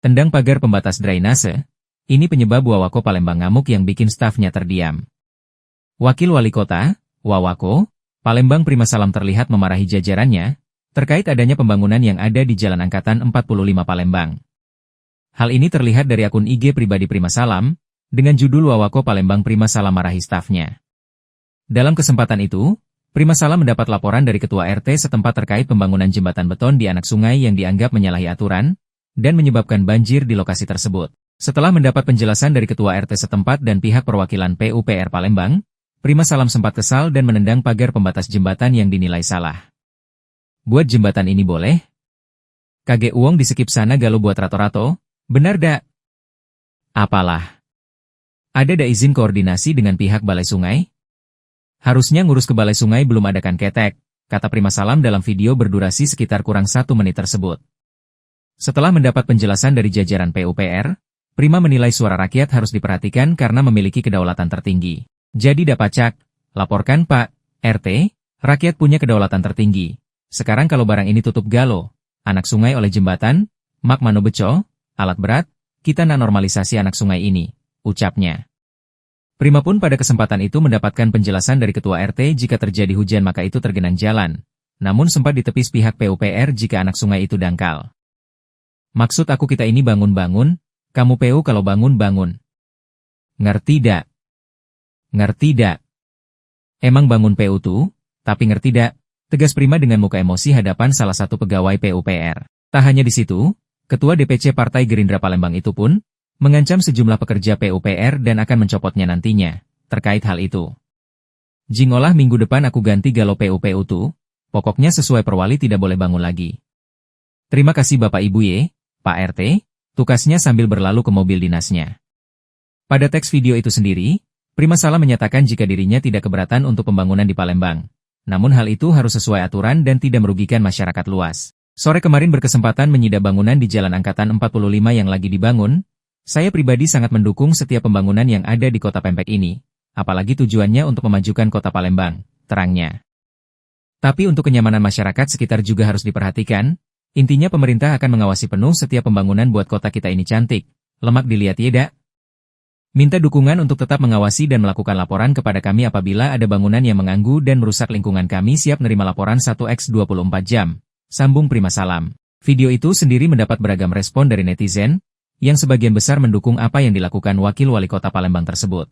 Tendang pagar pembatas drainase. Ini penyebab Wawako Palembang ngamuk yang bikin stafnya terdiam. Wakil Wali Kota, Wawako, Palembang Prima Salam terlihat memarahi jajarannya, terkait adanya pembangunan yang ada di Jalan Angkatan 45 Palembang. Hal ini terlihat dari akun IG pribadi Prima Salam, dengan judul Wawako Palembang Prima Salam marahi stafnya. Dalam kesempatan itu, Prima Salam mendapat laporan dari Ketua RT setempat terkait pembangunan jembatan beton di anak sungai yang dianggap menyalahi aturan, dan menyebabkan banjir di lokasi tersebut. Setelah mendapat penjelasan dari Ketua RT setempat dan pihak perwakilan PUPR Palembang, Prima Salam sempat kesal dan menendang pagar pembatas jembatan yang dinilai salah. Buat jembatan ini boleh? Kage uang di skip sana galau buat rato-rato, benar dak? Apalah? Ada dak izin koordinasi dengan pihak Balai Sungai? Harusnya ngurus ke Balai Sungai belum ada kan ketek, kata Prima Salam dalam video berdurasi sekitar kurang 1 menit tersebut. Setelah mendapat penjelasan dari jajaran PUPR, Prima menilai suara rakyat harus diperhatikan karena memiliki kedaulatan tertinggi. Jadi dapacak, laporkan Pak RT, rakyat punya kedaulatan tertinggi. Sekarang kalau barang ini tutup galo, anak sungai oleh jembatan, mak mano beco, alat berat, kita nak normalisasi anak sungai ini, ucapnya. Prima pun pada kesempatan itu mendapatkan penjelasan dari Ketua RT jika terjadi hujan maka itu tergenang jalan, namun sempat ditepis pihak PUPR jika anak sungai itu dangkal. Maksud aku kita ini bangun-bangun, kamu PU kalau bangun-bangun. Ngerti dak? Ngerti dak? Emang bangun PU tuh, tapi ngerti dak? Tegas Prima dengan muka emosi hadapan salah satu pegawai PUPR. Tak hanya di situ, Ketua DPC Partai Gerindra Palembang itu pun mengancam sejumlah pekerja PUPR dan akan mencopotnya nantinya, terkait hal itu. Jingolah minggu depan aku ganti galau PU tuh, pokoknya sesuai perwali tidak boleh bangun lagi. Terima kasih Bapak Ibu ye, Pak RT, tukasnya sambil berlalu ke mobil dinasnya. Pada teks video itu sendiri, Prima Salam menyatakan jika dirinya tidak keberatan untuk pembangunan di Palembang. Namun hal itu harus sesuai aturan dan tidak merugikan masyarakat luas. Sore kemarin berkesempatan menyidak bangunan di Jalan Angkatan 45 yang lagi dibangun, saya pribadi sangat mendukung setiap pembangunan yang ada di Kota Pempek ini, apalagi tujuannya untuk memajukan Kota Palembang, terangnya. Tapi untuk kenyamanan masyarakat sekitar juga harus diperhatikan. Intinya pemerintah akan mengawasi penuh setiap pembangunan buat kota kita ini cantik. Lemak dilihat ya dak? Minta dukungan untuk tetap mengawasi dan melakukan laporan kepada kami apabila ada bangunan yang mengganggu dan merusak lingkungan kami siap menerima laporan 1x24 jam. Sambung Prima Salam. Video itu sendiri mendapat beragam respon dari netizen, yang sebagian besar mendukung apa yang dilakukan Wakil Wali Kota Palembang tersebut.